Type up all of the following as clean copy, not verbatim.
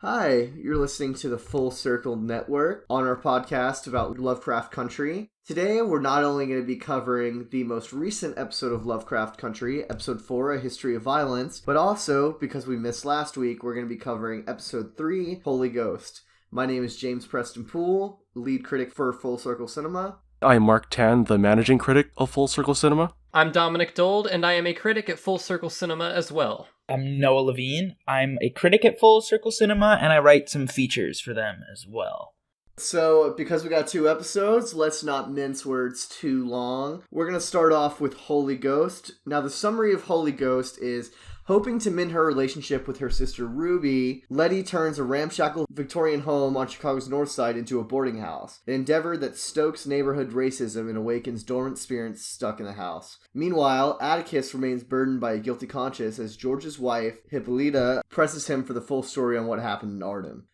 Hi, you're listening to the Full Circle Network on our podcast about Lovecraft Country. Today, we're not only going to be covering the most recent episode of Lovecraft Country, Episode 4, A History of Violence, but also, because we missed last week, we're going to be covering Episode 3, Holy Ghost. My name is James Preston Poole, lead critic for Full Circle Cinema. I'm Mark Tan, the managing critic of Full Circle Cinema. I'm Dominic Dold, and I am a critic at Full Circle Cinema as well. I'm Noah Levine. I'm a critic at Full Circle Cinema, and I write some features for them as well. So, because we got 2 episodes, let's not mince words too long. We're going to start off with Holy Ghost. Now, the summary of Holy Ghost is, hoping to mend her relationship with her sister Ruby, Letty turns a ramshackle Victorian home on Chicago's north side into a boarding house, an endeavor that stokes neighborhood racism and awakens dormant spirits stuck in the house. Meanwhile, Atticus remains burdened by a guilty conscience as George's wife, Hippolyta, presses him for the full story on what happened in Arnhem.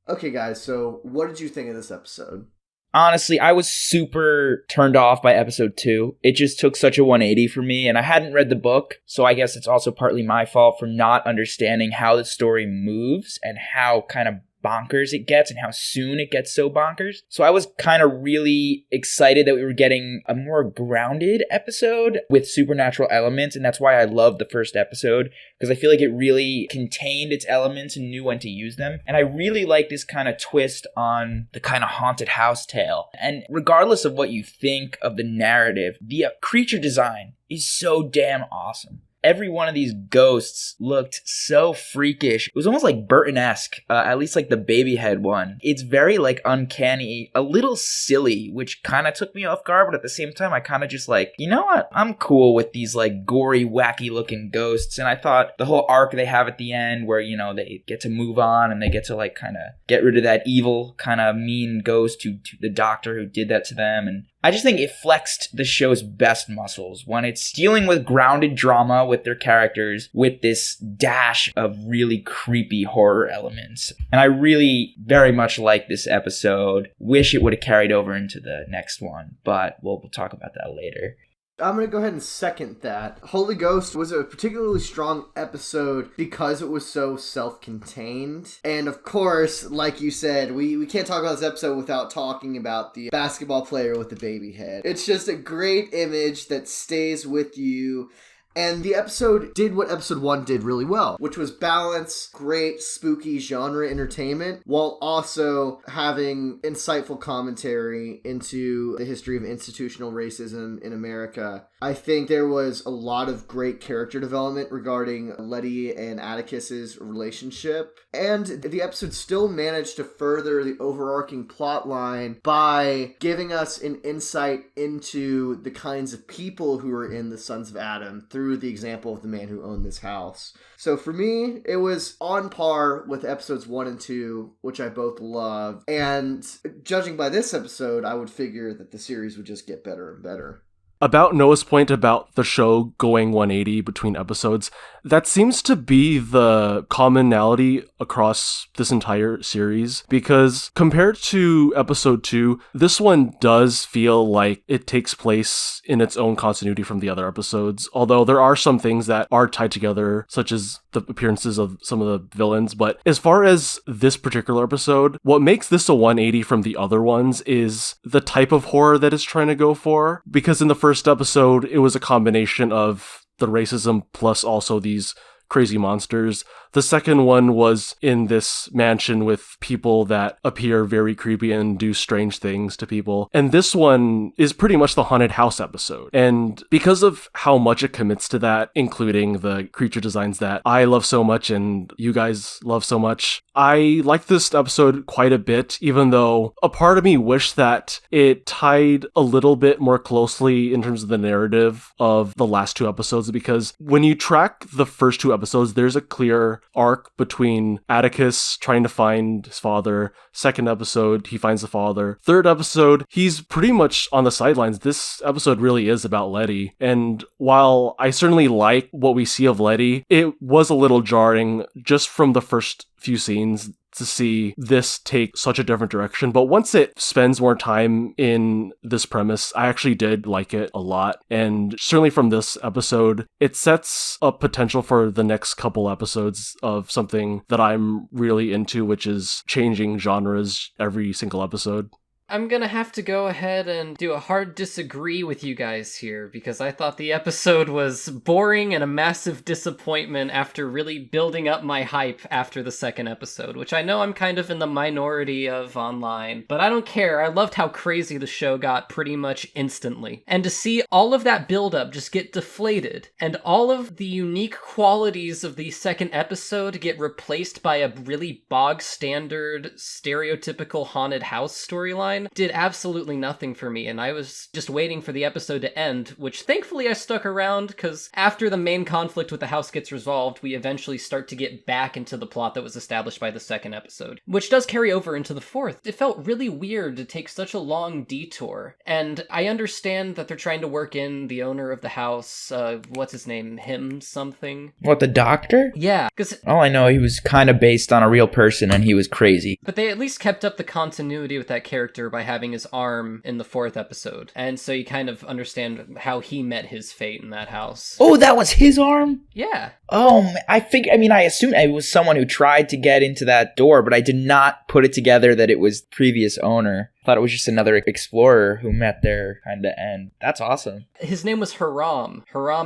Okay guys, so what did you think of this episode? Honestly, I was super turned off by episode 2. It just took such a 180 for me, and I hadn't read the book, so I guess it's also partly my fault for not understanding how the story moves and how kind of bonkers it gets and how soon it gets so bonkers. So I was kind of really excited that we were getting a more grounded episode with supernatural elements, and that's why I loved the first episode, because I feel like it really contained its elements and knew when to use them. And I really like this kind of twist on the kind of haunted house tale. And regardless of what you think of the narrative, the creature design is so damn awesome. Every one of these ghosts looked so freakish. It was almost like Burton-esque, at least like the baby head one. It's very like uncanny, a little silly, which kind of took me off guard, but at the same time, I kind of just like, you know what? I'm cool with these like gory, wacky looking ghosts. And I thought the whole arc they have at the end where, you know, they get to move on and they get to like kind of get rid of that evil kind of mean ghost to the doctor who did that to them. And I just think it flexed the show's best muscles when it's dealing with grounded drama with their characters with this dash of really creepy horror elements. And I really very much like this episode. Wish it would have carried over into the next one, but we'll talk about that later. I'm going to go ahead and second that. Holy Ghost was a particularly strong episode because it was so self-contained. And of course, like you said, we can't talk about this episode without talking about the basketball player with the baby head. It's just a great image that stays with you. And the episode did what episode 1 did really well, which was balance great spooky genre entertainment while also having insightful commentary into the history of institutional racism in America. I think there was a lot of great character development regarding Letty and Atticus's relationship. And the episode still managed to further the overarching plot line by giving us an insight into the kinds of people who are in the Sons of Adam through the example of the man who owned this house. So for me, it was on par with episodes 1 and 2, which I both loved. And judging by this episode, I would figure that the series would just get better and better. About Noah's point about the show going 180 between episodes, that seems to be the commonality across this entire series, because compared to episode 2, this one does feel like it takes place in its own continuity from the other episodes, although there are some things that are tied together, such as the appearances of some of the villains. But as far as this particular episode, what makes this a 180 from the other ones is the type of horror that it's trying to go for, because in the first episode, it was a combination of the racism plus also these crazy monsters. The second one was in this mansion with people that appear very creepy and do strange things to people. And this one is pretty much the haunted house episode. And because of how much it commits to that, including the creature designs that I love so much and you guys love so much, I like this episode quite a bit, even though a part of me wished that it tied a little bit more closely in terms of the narrative of the last 2 episodes, because when you track the first 2 episodes, there's a clear arc between Atticus trying to find his father. Second episode, he finds the father. Third episode, he's pretty much on the sidelines. This episode really is about Letty. And while I certainly like what we see of Letty, it was a little jarring just from the first few scenes to see this take such a different direction. But once it spends more time in this premise, I actually did like it a lot. And certainly from this episode, it sets up potential for the next couple episodes of something that I'm really into, which is changing genres every single episode. I'm gonna have to go ahead and do a hard disagree with you guys here, because I thought the episode was boring and a massive disappointment after really building up my hype after the second episode, which I know I'm kind of in the minority of online, but I don't care. I loved how crazy the show got pretty much instantly. And to see all of that build-up just get deflated, and all of the unique qualities of the second episode get replaced by a really bog-standard, stereotypical haunted house storyline, did absolutely nothing for me, and I was just waiting for the episode to end, which thankfully I stuck around, because after the main conflict with the house gets resolved, we eventually start to get back into the plot that was established by the second episode, which does carry over into the fourth. It felt really weird to take such a long detour, and I understand that they're trying to work in the owner of the house, what's his name, him something? What, the doctor? Yeah, because all I know, he was kind of based on a real person and he was crazy. but they at least kept up the continuity with that character by having his arm in the fourth episode. And so you kind of understand how he met his fate in that house. Oh, that was his arm? Yeah. Oh, I assumed it was someone who tried to get into that door, but I did not put it together that it was the previous owner. I thought it was just another explorer who met their kind of end. That's awesome. His name was Haram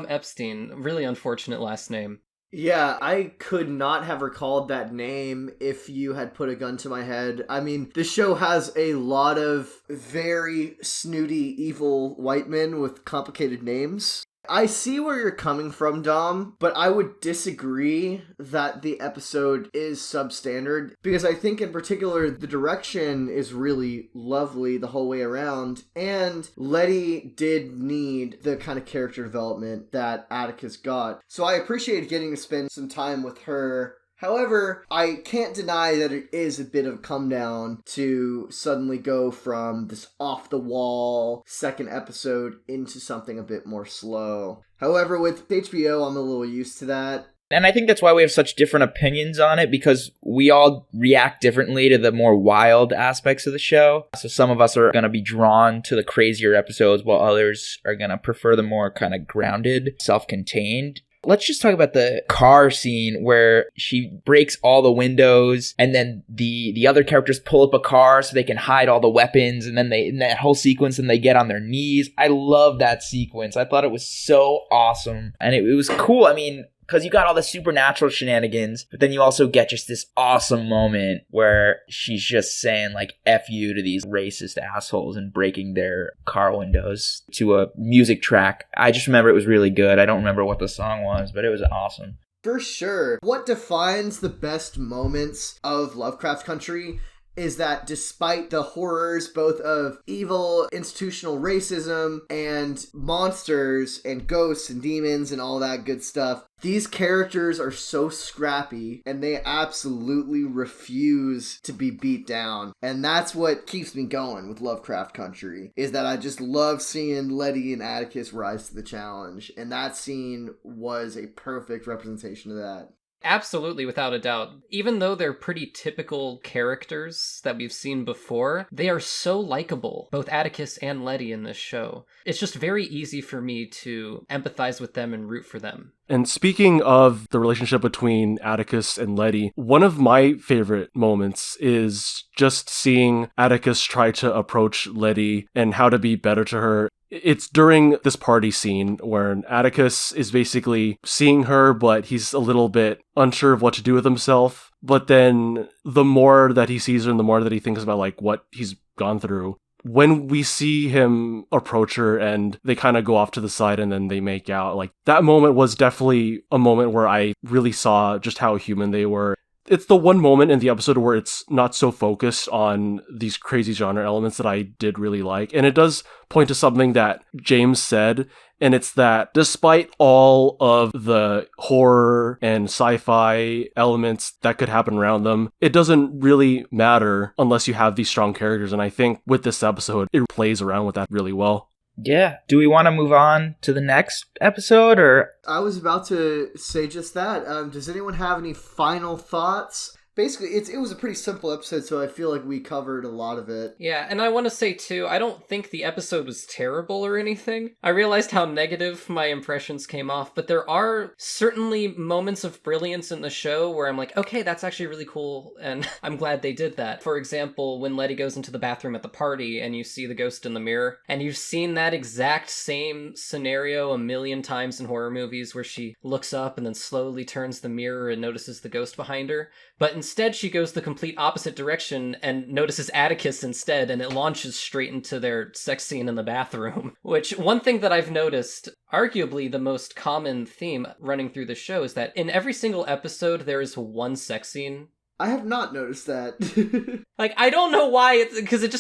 Epstein. Really unfortunate last name. Yeah, I could not have recalled that name if you had put a gun to my head. I mean, this show has a lot of very snooty, evil white men with complicated names. I see where you're coming from, Dom, but I would disagree that the episode is substandard, because I think in particular the direction is really lovely the whole way around, and Letty did need the kind of character development that Atticus got. So I appreciated getting to spend some time with her. However, I can't deny that it is a bit of a come down to suddenly go from this off-the-wall second episode into something a bit more slow. However, with HBO, I'm a little used to that. And I think that's why we have such different opinions on it, because we all react differently to the more wild aspects of the show. So some of us are going to be drawn to the crazier episodes, while others are going to prefer the more kind of grounded, self-contained. Let's just talk about the car scene where she breaks all the windows, and then the other characters pull up a car so they can hide all the weapons, and then in that whole sequence, and they get on their knees. I love that sequence. I thought it was so awesome, and it was cool. I mean, because you got all the supernatural shenanigans, but then you also get just this awesome moment where she's just saying, like, F you to these racist assholes and breaking their car windows to a music track. I just remember it was really good. I don't remember what the song was, but it was awesome. For sure. What defines the best moments of Lovecraft Country is that despite the horrors both of evil institutional racism and monsters and ghosts and demons and all that good stuff, these characters are so scrappy and they absolutely refuse to be beat down. And that's what keeps me going with Lovecraft Country, is that I just love seeing Letty and Atticus rise to the challenge. And that scene was a perfect representation of that. Absolutely, without a doubt. Even though they're pretty typical characters that we've seen before, they are so likable, both Atticus and Letty in this show. It's just very easy for me to empathize with them and root for them. And speaking of the relationship between Atticus and Letty, one of my favorite moments is just seeing Atticus try to approach Letty and how to be better to her. It's during this party scene where Atticus is basically seeing her, but he's a little bit unsure of what to do with himself. But then the more that he sees her and the more that he thinks about like what he's gone through, when we see him approach her and they kind of go off to the side and then they make out, like that moment was definitely a moment where I really saw just how human they were. It's the one moment in the episode where it's not so focused on these crazy genre elements that I did really like. And it does point to something that James said, and it's that despite all of the horror and sci-fi elements that could happen around them, it doesn't really matter unless you have these strong characters. And I think with this episode, it plays around with that really well. Yeah. Do we want to move on to the next episode, or? I was about to say just that. Does anyone have any final thoughts? Basically, it was a pretty simple episode, so I feel like we covered a lot of it. Yeah, and I want to say too, I don't think the episode was terrible or anything. I realized how negative my impressions came off, but there are certainly moments of brilliance in the show where I'm like, okay, that's actually really cool, and I'm glad they did that. For example, when Letty goes into the bathroom at the party and you see the ghost in the mirror, and you've seen that exact same scenario a million times in horror movies where she looks up and then slowly turns the mirror and notices the ghost behind her. But instead, she goes the complete opposite direction and notices Atticus instead, and it launches straight into their sex scene in the bathroom. Which, one thing that I've noticed, arguably the most common theme running through the show, is that in every single episode, there is one sex scene. I have not noticed that. Like, I don't know why, because it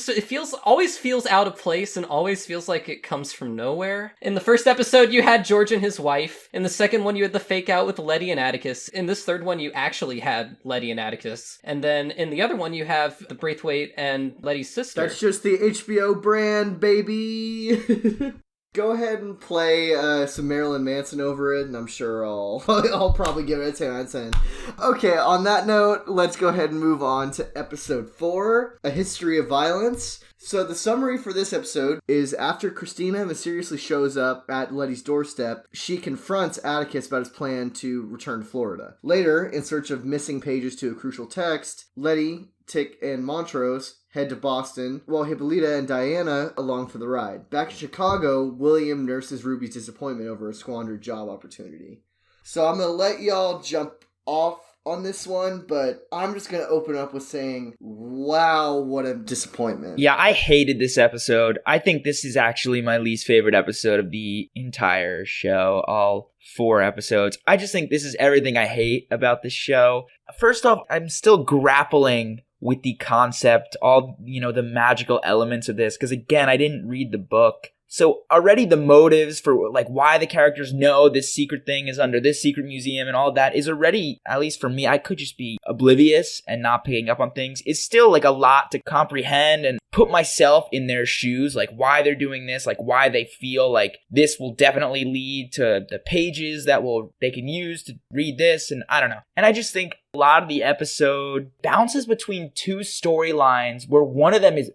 always feels out of place and always feels like it comes from nowhere. In the first episode, you had George and his wife. In the second one, you had the fake out with Letty and Atticus. In this third one, you actually had Letty and Atticus. And then in the other one, you have the Braithwaite and Letty's sister. That's just the HBO brand, baby. Go ahead and play some Marilyn Manson over it, and I'm sure I'll probably give it a 10 out of 10. Okay, on that note, let's go ahead and move on to episode 4, A History of Violence. So the summary for this episode is after Christina mysteriously shows up at Letty's doorstep, she confronts Atticus about his plan to return to Florida. Later, in search of missing pages to a crucial text, Letty, Tick, and Montrose head to Boston, while Hippolyta and Diana along for the ride. Back in Chicago, William nurses Ruby's disappointment over a squandered job opportunity. So I'm going to let y'all jump off on this one, but I'm just going to open up with saying, wow, what a disappointment. Yeah, I hated this episode. I think this is actually my least favorite episode of the entire show, all 4 episodes. I just think this is everything I hate about this show. First off, I'm still grappling with the concept, all, the magical elements of this, because again, I didn't read the book. So already the motives for why the characters know this secret thing is under this secret museum and all that is already, at least for me, I could just be oblivious and not picking up on things. It's still a lot to comprehend and put myself in their shoes, why they're doing this, why they feel like this will definitely lead to the pages that they can use to read this, and I don't know. And I just think a lot of the episode bounces between 2 storylines where one of them is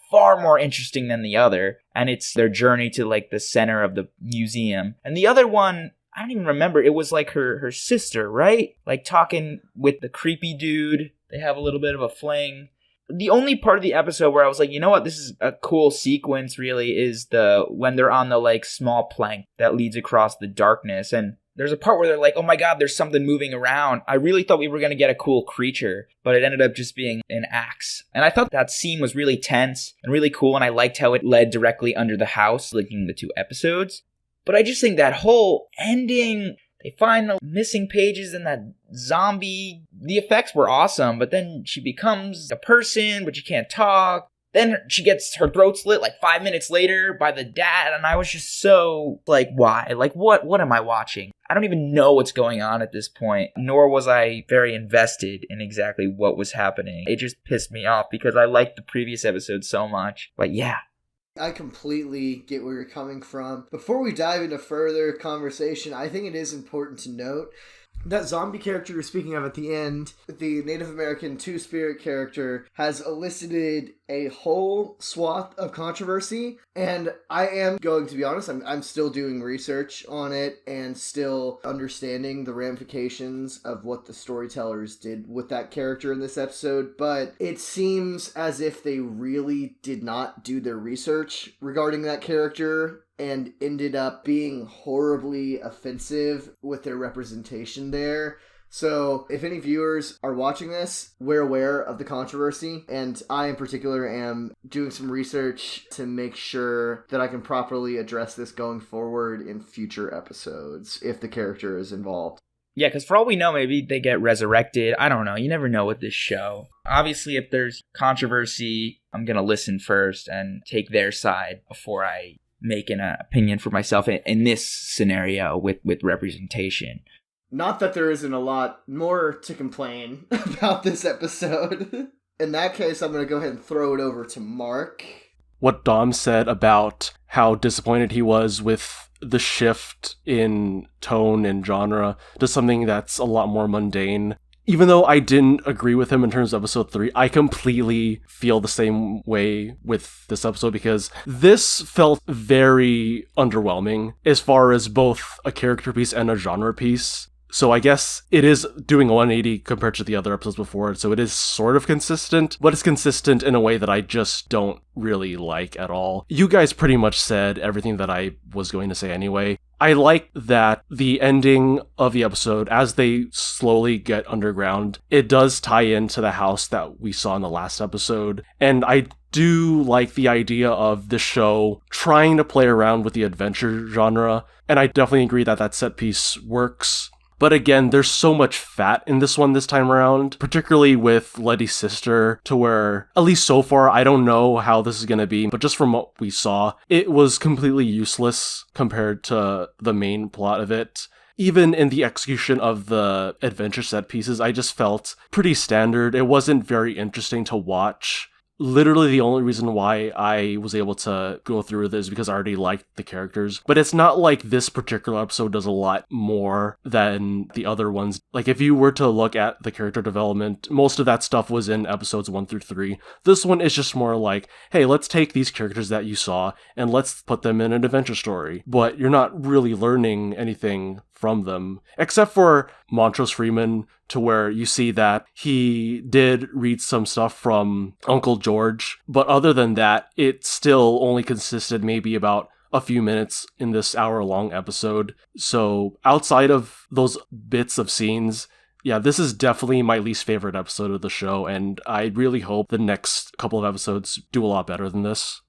far more interesting than the other, and it's their journey to the center of the museum. And the other one, I don't even remember, it was her sister, right? Talking with the creepy dude. They have a little bit of a fling. The only part of the episode where I was like, you know what, this is a cool sequence really, is when they're on the small plank that leads across the darkness, and there's a part where they're like, oh my god, there's something moving around. I really thought we were going to get a cool creature, but it ended up just being an axe. And I thought that scene was really tense and really cool, and I liked how it led directly under the house, linking the 2 episodes. But I just think that whole ending, they find the missing pages and that zombie, the effects were awesome, but then she becomes a person, but she can't talk. Then she gets her throat slit 5 minutes later by the dad, and I was just so why? What am I watching? I don't even know what's going on at this point, nor was I very invested in exactly what was happening. It just pissed me off because I liked the previous episode so much. But yeah. I completely get where you're coming from. Before we dive into further conversation, I think it is important to note that zombie character you're speaking of at the end, the Native American Two-Spirit character, has elicited a whole swath of controversy, and I am going to be honest, I'm still doing research on it and still understanding the ramifications of what the storytellers did with that character in this episode, but it seems as if they really did not do their research regarding that character and ended up being horribly offensive with their representation there. So if any viewers are watching this, we're aware of the controversy, and I in particular am doing some research to make sure that I can properly address this going forward in future episodes if the character is involved. Yeah, because for all we know, maybe they get resurrected. I don't know. You never know with this show. Obviously, if there's controversy, I'm going to listen first and take their side before I make an opinion for myself in this scenario with representation. Not that there isn't a lot more to complain about this episode. In that case, I'm going to go ahead and throw it over to Mark. What Dom said about how disappointed he was with the shift in tone and genre to something that's a lot more mundane. Even though I didn't agree with him in terms of episode 3, I completely feel the same way with this episode because this felt very underwhelming as far as both a character piece and a genre piece. So I guess it is doing a 180 compared to the other episodes before, so it is sort of consistent, but it's consistent in a way that I just don't really like at all. You guys pretty much said everything that I was going to say anyway. I like that the ending of the episode, as they slowly get underground, it does tie into the house that we saw in the last episode, and I do like the idea of the show trying to play around with the adventure genre, and I definitely agree that that set piece works. But again, there's so much fat in this one this time around, particularly with Letty's sister, to where, at least so far, I don't know how this is going to be, but just from what we saw, it was completely useless compared to the main plot of it. Even in the execution of the adventure set pieces, I just felt pretty standard. It wasn't very interesting to watch. Literally the only reason why I was able to go through this is because I already liked the characters. But it's not like this particular episode does a lot more than the other ones. Like, if you were to look at the character development, most of that stuff was in episodes 1 through 3. This one is just more like, hey, let's take these characters that you saw and let's put them in an adventure story. But you're not really learning anything from them, except for Montrose Freeman, to where you see that he did read some stuff from Uncle George, but other than that, it still only consisted maybe about a few minutes in this hour-long episode. So outside of those bits of scenes, yeah, this is definitely my least favorite episode of the show, and I really hope the next couple of episodes do a lot better than this.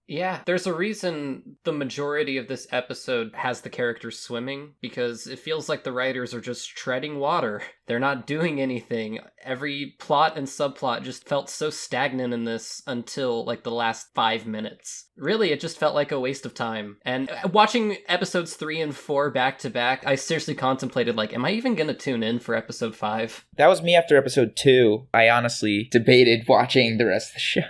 Yeah, there's a reason the majority of this episode has the characters swimming, because it feels like the writers are just treading water. They're not doing anything. Every plot and subplot just felt so stagnant in this until like the last 5 minutes. Really, it just felt like a waste of time. And watching episodes 3 and 4 back to back, I seriously contemplated, like, am I even gonna tune in for episode 5? That was me after episode 2. I honestly debated watching the rest of the show.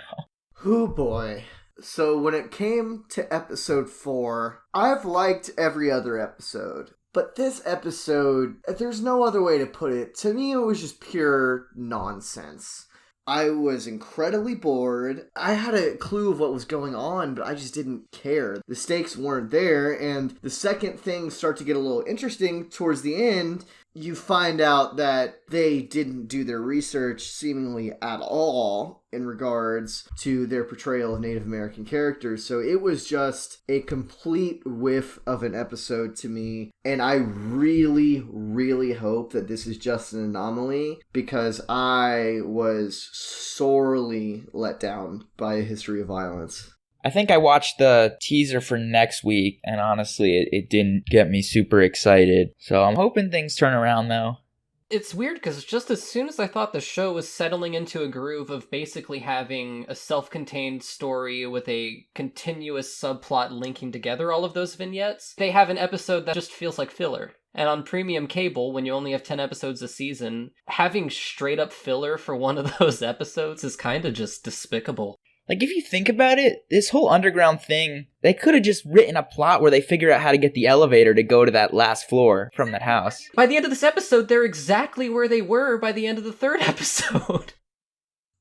Oh boy. So when it came to episode 4, I've liked every other episode. But this episode, there's no other way to put it. To me, it was just pure nonsense. I was incredibly bored. I had a clue of what was going on, but I just didn't care. The stakes weren't there, and the second things start to get a little interesting towards the end, you find out that they didn't do their research seemingly at all in regards to their portrayal of Native American characters. So it was just a complete whiff of an episode to me. And I really, really hope that this is just an anomaly, because I was sorely let down by A History of Violence. I think I watched the teaser for next week, and honestly, it didn't get me super excited. So I'm hoping things turn around, though. It's weird because just as soon as I thought the show was settling into a groove of basically having a self-contained story with a continuous subplot linking together all of those vignettes, they have an episode that just feels like filler. And on premium cable, when you only have 10 episodes a season, having straight up filler for one of those episodes is kind of just despicable. Like, if you think about it, this whole underground thing, they could have just written a plot where they figure out how to get the elevator to go to that last floor from that house. By the end of this episode, they're exactly where they were by the end of the third episode.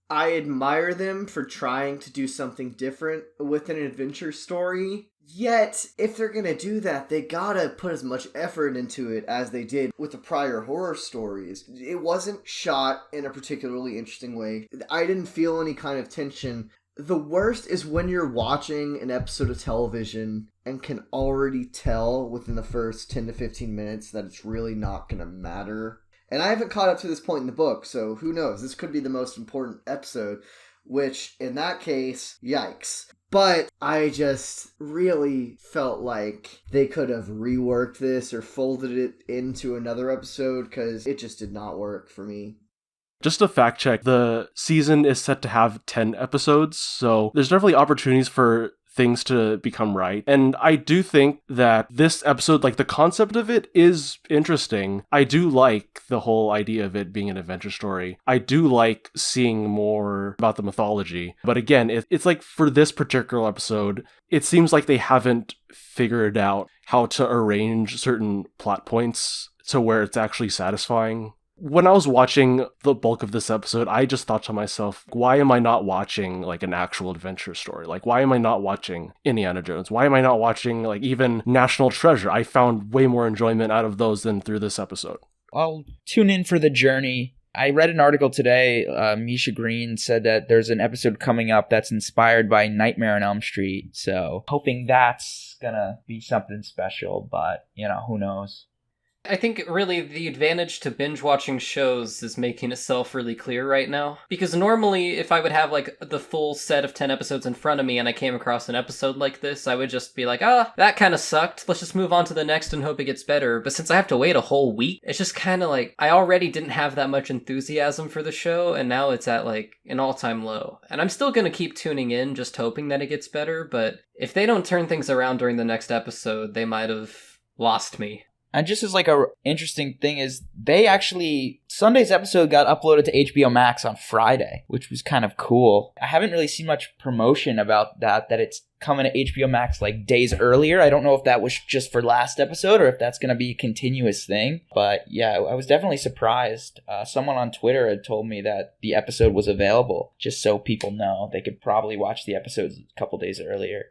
I admire them for trying to do something different with an adventure story. Yet, if they're gonna do that, they gotta put as much effort into it as they did with the prior horror stories. It wasn't shot in a particularly interesting way. I didn't feel any kind of tension. The worst is when you're watching an episode of television and can already tell within the first 10 to 15 minutes that it's really not going to matter. And I haven't caught up to this point in the book, so who knows? This could be the most important episode, which in that case, yikes. But I just really felt like they could have reworked this or folded it into another episode, because it just did not work for me. Just a fact check, the season is set to have 10 episodes, so there's definitely opportunities for things to become right. And I do think that this episode, like, the concept of it is interesting. I do like the whole idea of it being an adventure story. I do like seeing more about the mythology. But again, it's like for this particular episode, it seems like they haven't figured out how to arrange certain plot points to where it's actually satisfying. When I was watching the bulk of this episode, I just thought to myself, why am I not watching like an actual adventure story? Like, why am I not watching Indiana Jones? Why am I not watching like even National Treasure? I found way more enjoyment out of those than through this episode. I'll tune in for the journey. I read an article today. Misha Green said that there's an episode coming up that's inspired by Nightmare on Elm Street. So hoping that's gonna be something special, but who knows? I think really the advantage to binge watching shows is making itself really clear right now. Because normally if I would have like the full set of 10 episodes in front of me and I came across an episode like this, I would just be like, that kind of sucked. Let's just move on to the next and hope it gets better. But since I have to wait a whole week, it's just kind of like I already didn't have that much enthusiasm for the show and now it's at like an all-time low. And I'm still going to keep tuning in just hoping that it gets better. But if they don't turn things around during the next episode, they might have lost me. And just as like a interesting thing is Sunday's episode got uploaded to HBO Max on Friday, which was kind of cool. I haven't really seen much promotion about that it's coming to HBO Max like days earlier. I don't know if that was just for last episode or if that's going to be a continuous thing. But yeah, I was definitely surprised. Someone on Twitter had told me that the episode was available, just so people know they could probably watch the episodes a couple days earlier.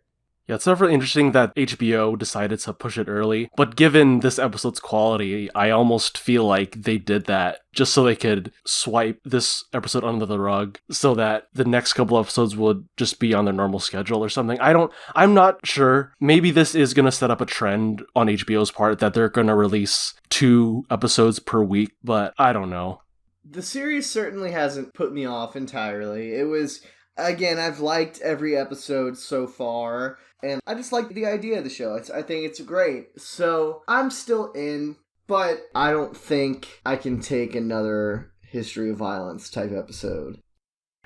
Yeah, it's definitely interesting that HBO decided to push it early, but given this episode's quality, I almost feel like they did that just so they could swipe this episode under the rug so that the next couple episodes would just be on their normal schedule or something. I'm not sure. Maybe this is going to set up a trend on HBO's part that they're going to release 2 episodes per week, but I don't know. The series certainly hasn't put me off entirely. It was... Again, I've liked every episode so far, and I just like the idea of the show. I think it's great. So, I'm still in, but I don't think I can take another History of Violence type episode.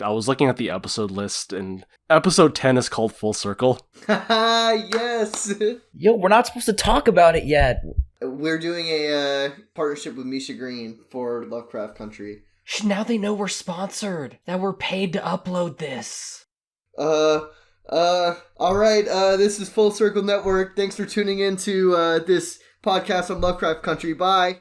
I was looking at the episode list, and episode 10 is called Full Circle. Haha, yes! Yo, we're not supposed to talk about it yet. We're doing a partnership with Misha Green for Lovecraft Country. Now they know we're sponsored, that we're paid to upload this. Alright, this is Full Circle Network. Thanks for tuning in to this podcast on Lovecraft Country. Bye!